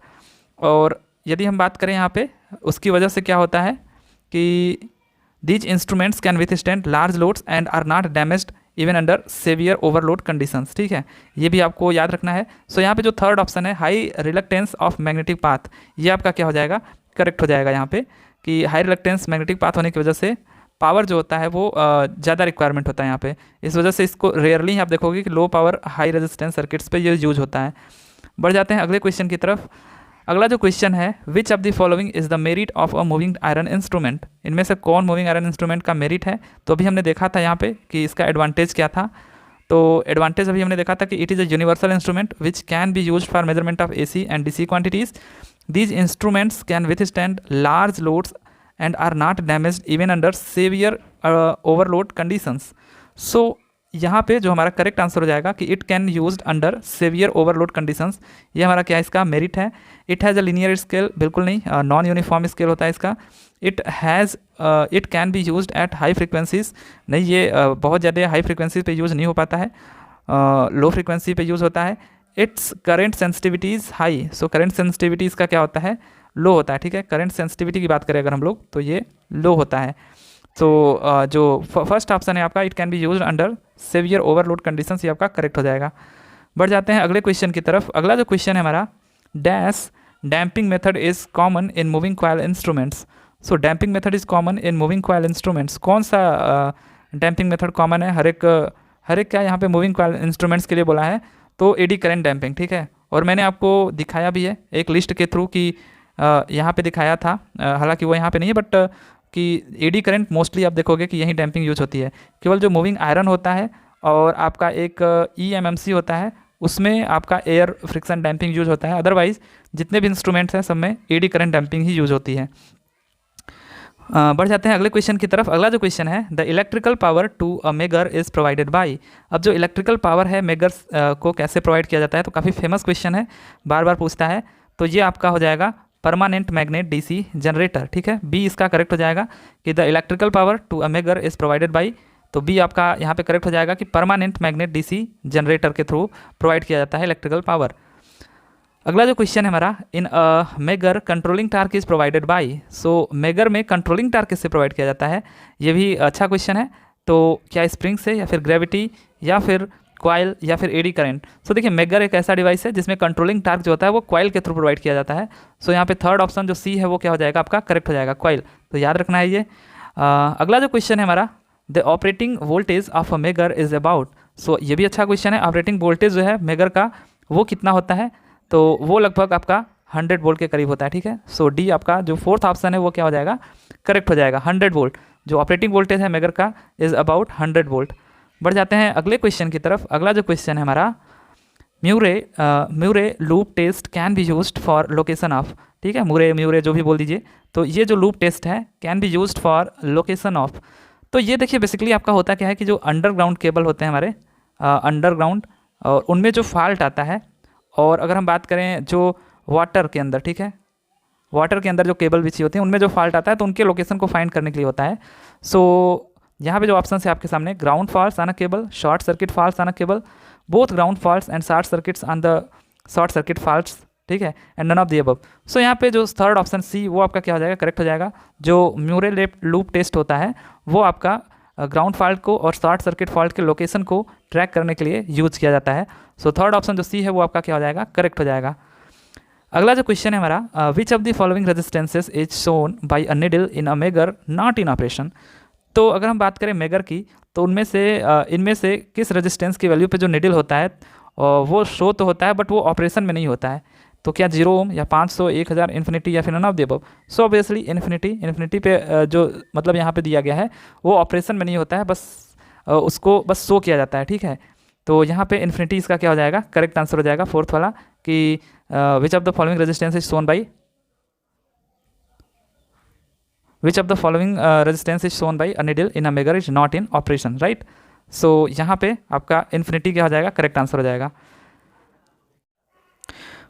और यदि हम बात करें यहाँ पे, उसकी वजह से क्या होता है कि these instruments can withstand large loads and are not damaged even under severe overload conditions, ठीक है, ये भी आपको याद रखना है। सो यहाँ पे जो थर्ड ऑप्शन है high reluctance of magnetic path, ये आपका क्या हो जाएगा, करेक्ट हो जाएगा यहाँ पे, कि हाई रिलक्टेंस मैग्नेटिक पाथ होने की वजह से पावर जो होता है वो ज़्यादा रिक्वायरमेंट होता है यहाँ पे, इस वजह से इसको रेयरली आप देखोगे कि लो पावर हाई रेजिस्टेंस सर्किट्स पे ये यूज होता है। बढ़ जाते हैं अगले क्वेश्चन की तरफ। अगला जो क्वेश्चन है, which of the following is the merit of a moving iron instrument, इनमें से कौन मूविंग आयरन इंस्ट्रूमेंट का मेरिट है। तो अभी हमने देखा था यहाँ पे कि इसका एडवांटेज क्या था। तो एडवांटेज अभी हमने देखा था कि it is a universal instrument which can be used for measurement of AC and DC quantities. These instruments can withstand large loads and are not damaged even under severe overload conditions। so यहाँ पे जो हमारा correct answer हो जाएगा कि it can used under severe overload conditions, ये हमारा क्या इसका मेरिट है। It has a linear scale, बिल्कुल नहीं, नॉन यूनिफॉर्म स्केल होता है इसका। It can be used at high frequencies, नहीं ये बहुत ज़्यादा हाई फ्रिक्वेंसी पे यूज़ नहीं हो पाता है, लो फ्रिक्वेंसी पे यूज़ होता है। It's current sensitivities high, so current sensitivity इसका क्या होता है, लो होता है, ठीक है, करंट सेंसिटिविटी की बात करें अगर हम लोग तो ये लो होता है। तो जो फर्स्ट ऑप्शन है आपका, it can be used under severe overload conditions, ये आपका करेक्ट हो जाएगा। बढ़ जाते हैं अगले क्वेश्चन की तरफ। अगला जो क्वेश्चन है हमारा, dash damping method is common in moving coil instruments. So damping method is common in moving coil instruments, कौन सा डैम्पिंग मेथड कॉमन है हर एक क्या यहाँ पे मूविंग कॉइल इंस्ट्रूमेंट्स के लिए बोला है, तो एडी करंट डैम्पिंग, ठीक है। और मैंने आपको दिखाया भी है एक लिस्ट के थ्रू कि यहाँ पे दिखाया था, हालांकि वो यहाँ पे नहीं है, बट कि एडी करंट मोस्टली आप देखोगे कि यही डैम्पिंग यूज होती है। केवल जो मूविंग आयरन होता है और आपका एक EMMC होता है, उसमें आपका एयर फ्रिक्शन डैम्पिंग यूज होता है। अदरवाइज जितने भी इंस्ट्रूमेंट्स हैं सब में एडी करंट डैम्पिंग ही यूज होती है। बढ़ जाते हैं अगले क्वेश्चन की तरफ। अगला जो क्वेश्चन है, the electrical power to a megger is provided by. अब जो इलेक्ट्रिकल पावर है मेगर्स को कैसे प्रोवाइड किया जाता है, तो काफ़ी फेमस क्वेश्चन है, बार बार पूछता है। तो ये आपका हो जाएगा परमानेंट मैग्नेट DC जनरेटर, ठीक है, बी इसका करेक्ट हो जाएगा कि the electrical power to a megger is provided by. तो बी आपका यहाँ पे करेक्ट हो जाएगा कि परमानेंट मैग्नेट DC जनरेटर के थ्रू प्रोवाइड किया जाता है इलेक्ट्रिकल पावर। अगला जो क्वेश्चन है हमारा, in megger controlling torque is provided by. So megger में कंट्रोलिंग टार्क किससे प्रोवाइड किया जाता है, ये भी अच्छा क्वेश्चन है। तो क्या स्प्रिंग से, या फिर ग्रेविटी, या फिर कॉइल, या फिर एडी करंट। सो देखिए, मेगर एक ऐसा डिवाइस है जिसमें कंट्रोलिंग टार्क जो होता है वो कॉइल के थ्रू प्रोवाइड किया जाता है। सो यहाँ पे थर्ड ऑप्शन जो सी है वो क्या हो जाएगा आपका, करेक्ट हो जाएगा, कॉइल। तो याद रखना है ये। अगला जो क्वेश्चन है हमारा, the operating voltage of a megger is about. So ये भी अच्छा क्वेश्चन है। ऑपरेटिंग वोल्टेज जो है मेगर का वो कितना होता है, तो वो लगभग आपका 100 वोल्ट के करीब होता है, ठीक है। सो डी आपका जो फोर्थ ऑप्शन है वो क्या हो जाएगा, करेक्ट हो जाएगा, 100 वोल्ट। जो ऑपरेटिंग वोल्टेज है मेगर का इज अबाउट 100 वोल्ट। बढ़ जाते हैं अगले क्वेश्चन की तरफ। अगला जो क्वेश्चन है हमारा, Murray loop test can be used for location of, ठीक है, म्यूरे जो भी बोल दीजिए। तो ये जो लूप टेस्ट है can be used for location of. तो ये देखिए बेसिकली आपका होता क्या है कि जो अंडरग्राउंड केबल होते हैं हमारे अंडरग्राउंड, और उनमें जो फॉल्ट आता है, और अगर हम बात करें जो वाटर के अंदर, ठीक है, वाटर के अंदर जो केबल बिछी होती है उनमें जो फॉल्ट आता है, तो उनके लोकेशन को फाइंड करने के लिए होता है। सो यहाँ पे जो ऑप्शन है आपके सामने, ground faults on a cable, short circuit faults on a cable, both ground faults and short circuits on the short circuit faults, ठीक है, and none of the above. So यहाँ पे जो थर्ड ऑप्शन सी वो आपका क्या हो जाएगा, करेक्ट हो जाएगा। जो म्यूरे लूप टेस्ट होता है वो आपका ग्राउंड फॉल्ट को और शॉर्ट सर्किट फॉल्ट के लोकेशन को ट्रैक करने के लिए यूज किया जाता है। सो थर्ड ऑप्शन जो सी है वो आपका क्या हो जाएगा, करेक्ट हो जाएगा। अगला जो क्वेश्चन है हमारा, which of the following resistances is shown by a needle in a megger not in operation. तो अगर हम बात करें मेगर की, तो इनमें से किस रेजिस्टेंस की वैल्यू पे जो निडल होता है वो शो तो होता है, बट वो ऑपरेशन में नहीं होता है। तो क्या 0 ओम या 500, 1000, इन्फिनिटी, या फिर none of the above. So obviously infinity पे जो मतलब यहाँ पे दिया गया है वो ऑपरेशन में नहीं होता है, बस उसको बस शो किया जाता है, ठीक है। तो यहाँ पे इन्फिनिटी इसका क्या हो जाएगा, करेक्ट आंसर हो जाएगा फोर्थ वाला कि विच of the following resistance is shown by which of the following resistance is shown by a needle in a meter is not in operation, right? So यहाँ पे आपका इन्फिनिटी क्या हो जाएगा, करेक्ट आंसर हो जाएगा।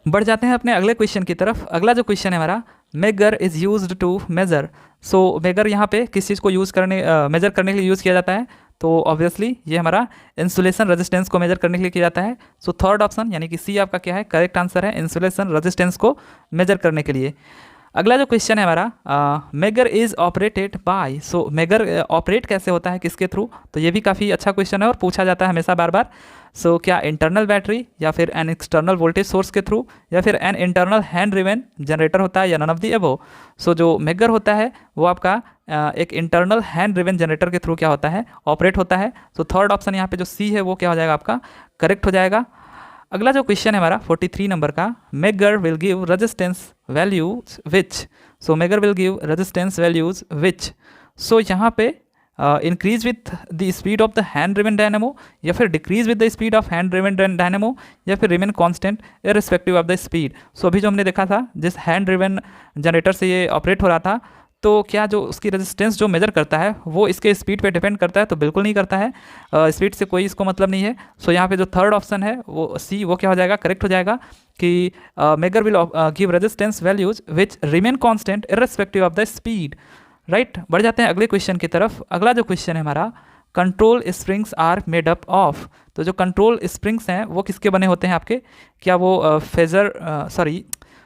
बढ़ जाते हैं अपने अगले क्वेश्चन की तरफ। अगला जो क्वेश्चन है हमारा, megger is used to measure. So megger यहाँ पे किस चीज़ को यूज़ करने मेजर करने के लिए यूज़ किया जाता है, तो ऑब्वियसली ये हमारा इंसुलेशन रेजिस्टेंस को मेजर करने के लिए किया जाता है। सो थर्ड ऑप्शन यानी कि सी आपका क्या है, करेक्ट आंसर है, इंसुलेशन रेजिस्टेंस को मेजर करने के लिए। अगला जो क्वेश्चन है हमारा, megger is operated by. So megger operate कैसे होता है, किसके थ्रू, तो ये भी काफ़ी अच्छा क्वेश्चन है और पूछा जाता है हमेशा बार बार। सो क्या इंटरनल बैटरी या फिर एन एक्सटर्नल वोल्टेज सोर्स के थ्रू या फिर an internal hand driven generator होता है या नन ऑफ दी अबव। सो जो मेगर होता है वो आपका एक इंटरनल हैंड ड्रिवन जनरेटर के थ्रू क्या होता है, ऑपरेट होता है। सो थर्ड ऑप्शन यहाँ पे जो सी है वो क्या हो जाएगा, आपका करेक्ट हो जाएगा। अगला जो क्वेश्चन है हमारा 43 नंबर का, megger will give resistance values which. So megger will give resistance values which. So यहाँ पे increase with the speed of the hand driven dynamo या फिर decrease with the speed of hand driven dynamo या फिर remain constant irrespective of the speed. So अभी जो हमने देखा था जिस हैंड ड्रिवन जनरेटर से ये ऑपरेट हो रहा था, तो क्या जो उसकी रेजिस्टेंस जो मेजर करता है वो इसके स्पीड पे डिपेंड करता है, तो बिल्कुल नहीं करता है, स्पीड से कोई इसको मतलब नहीं है। सो यहाँ पे जो थर्ड ऑप्शन है वो सी, वो क्या हो जाएगा, करेक्ट हो जाएगा कि megger will give resistance values which remain constant irrespective of the speed, right. बढ़ जाते हैं अगले क्वेश्चन की तरफ। अगला जो क्वेश्चन है हमारा, control springs are made up of. तो जो कंट्रोल स्प्रिंग्स हैं वो किसके बने होते हैं आपके, क्या वो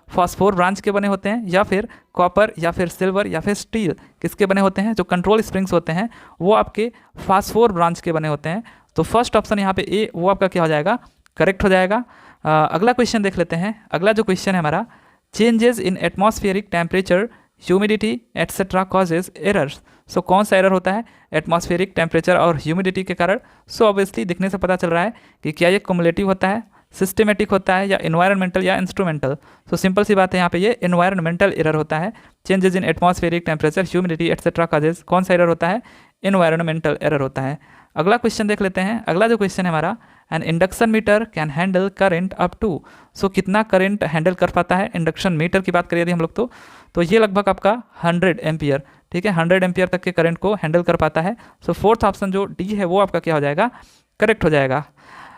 फॉस्फोर ब्रांच के बने होते हैं या फिर कॉपर या फिर सिल्वर या फिर स्टील, किसके बने होते हैं। जो कंट्रोल स्प्रिंग्स होते हैं वो आपके फास्फोर ब्रांच के बने होते हैं। तो फर्स्ट ऑप्शन यहाँ पे ए, वो आपका क्या हो जाएगा, करेक्ट हो जाएगा। अगला क्वेश्चन देख लेते हैं। अगला जो क्वेश्चन है हमारा, changes in atmospheric temperature humidity etcetera causes errors. So कौन सा एरर होता है एटमॉस्फेरिक टेम्परेचर और ह्यूमिडिटी के कारण। सो ऑब्वियसली दिखने से पता चल रहा है कि क्या ये कुमुलेटिव होता है, सिस्टमेटिक होता है या इन्वायरमेंटल या इंस्ट्रूमेंटल। सो सिंपल सी बात है, यहाँ पे ये इन्वायरमेंटल एरर होता है। Changes in atmospheric temperature humidity etcetera causes, कौन सा एरर होता है, इन्वायरमेंटल एरर होता है। अगला क्वेश्चन देख लेते हैं। अगला जो क्वेश्चन है हमारा, an induction meter can handle current up to. So कितना करंट हैंडल कर पाता है इंडक्शन मीटर की बात करिए यदि हम लोग तो ये लगभग आपका 100 एम्पियर, ठीक है, 100 एम्पियर तक के करंट को हैंडल कर पाता है। सो फोर्थ ऑप्शन जो डी है वो आपका क्या हो जाएगा, करेक्ट हो जाएगा।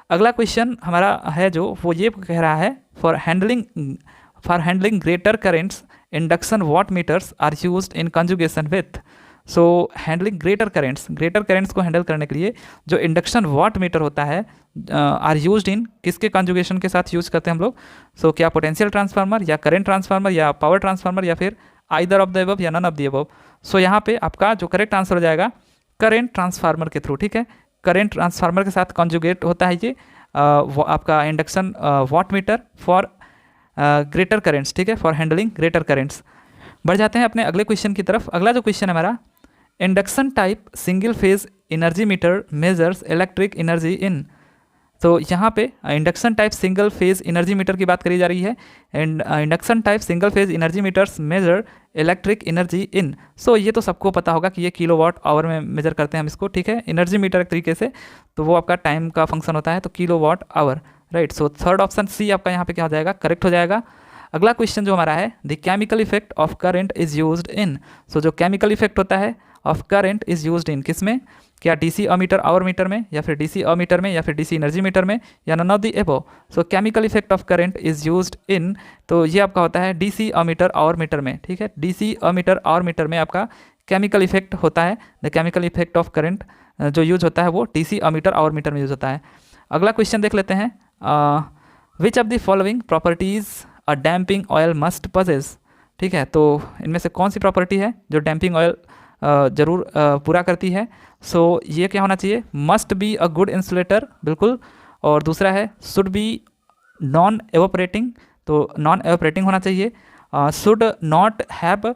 अगला क्वेश्चन हमारा है जो वो ये कह रहा है, for handling greater currents induction watt meters are used in conjugation with. So handling greater currents को हैंडल करने के लिए जो इंडक्शन वाट मीटर होता है आर यूज्ड इन, किसके कंजुगेशन के साथ यूज करते हैं हम लोग। सो क्या पोटेंशियल ट्रांसफार्मर या करंट ट्रांसफार्मर या पावर ट्रांसफार्मर या फिर आइदर ऑफ द अबव या none of the above. So यहाँ पे आपका जो करेक्ट आंसर हो जाएगा, करंट ट्रांसफार्मर के थ्रू, ठीक है, करंट ट्रांसफार्मर के साथ कॉन्जुगेट होता है ये आपका induction watt meter for greater currents, ठीक है, फॉर हैंडलिंग ग्रेटर करेंट्स। बढ़ जाते हैं अपने अगले क्वेश्चन की तरफ। अगला जो क्वेश्चन है हमारा, induction type single phase energy meter measures electric energy in. तो यहाँ पे induction type single phase energy meter की बात करी जा रही है and induction type single phase energy meters measure electric energy in. So ये तो सबको पता होगा कि ये किलोवाट आवर में मेजर करते हैं हम इसको, ठीक है, एनर्जी मीटर एक तरीके से, तो वो आपका टाइम का फंक्शन होता है, तो kilowatt hour, right. So third option C आपका यहाँ पे क्या हो जाएगा, करेक्ट हो जाएगा। अगला क्वेश्चन जो हमारा है, the chemical effect of current is used in. So जो केमिकल इफेक्ट होता है of current is used in, किसमें, क्या डीसी अमीटर आवर मीटर में या फिर डीसी अमीटर में या फिर डीसी एनर्जी मीटर में या none of the above. So chemical effect of current is used in, तो ये आपका होता है डीसी अमीटर आवर मीटर में, ठीक है, डीसी अमीटर आवर मीटर में आपका केमिकल इफेक्ट होता है। The chemical effect of current जो यूज होता है वो डीसी अमीटर आवर मीटर में यूज होता है। अगला क्वेश्चन देख लेते हैं, which of the following properties a damping oil must possess. ठीक है, तो इनमें से कौन सी प्रॉपर्टी है जो डैम्पिंग ऑयल ज़रूर पूरा करती है। सो ये क्या होना चाहिए, must be a good insulator, बिल्कुल, और दूसरा है शुड बी नॉन एवोपरेटिंग, तो नॉन एवोपरेटिंग होना चाहिए, should not have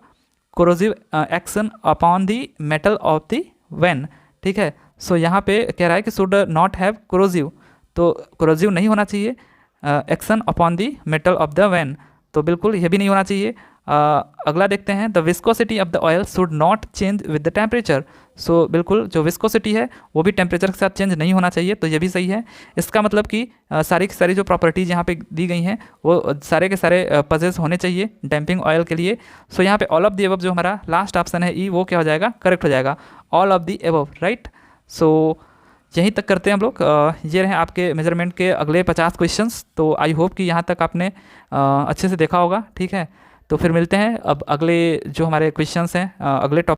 corrosive action upon the metal of the vane. ठीक है, सो यहाँ पे कह रहा है कि शुड नॉट हैव कोरोजिव, तो कोरोजिव नहीं होना चाहिए action upon the metal of the vane, तो बिल्कुल ये भी नहीं होना चाहिए। अगला देखते हैं, the viscosity of the oil should not change with the temperature. So बिल्कुल जो विस्कोसिटी है वो भी टेम्परेचर के साथ चेंज नहीं होना चाहिए, तो ये भी सही है। इसका मतलब कि सारी की सारी जो प्रॉपर्टीज यहाँ पे दी गई हैं वो सारे के सारे पजेस होने चाहिए डैम्पिंग ऑयल के लिए। सो यहाँ पे ऑल ऑफ द एबव जो हमारा लास्ट ऑप्शन है ई, वो क्या हो जाएगा, करेक्ट हो जाएगा, all of the above, right. So यहीं तक करते हैं हम लोग। ये रहे आपके मेजरमेंट के अगले 50 क्वेश्चंस। तो आई होप कि यहाँ तक आपने अच्छे से देखा होगा, ठीक है। तो फिर मिलते हैं अब अगले जो हमारे क्वेश्चंस हैं अगले टॉपिक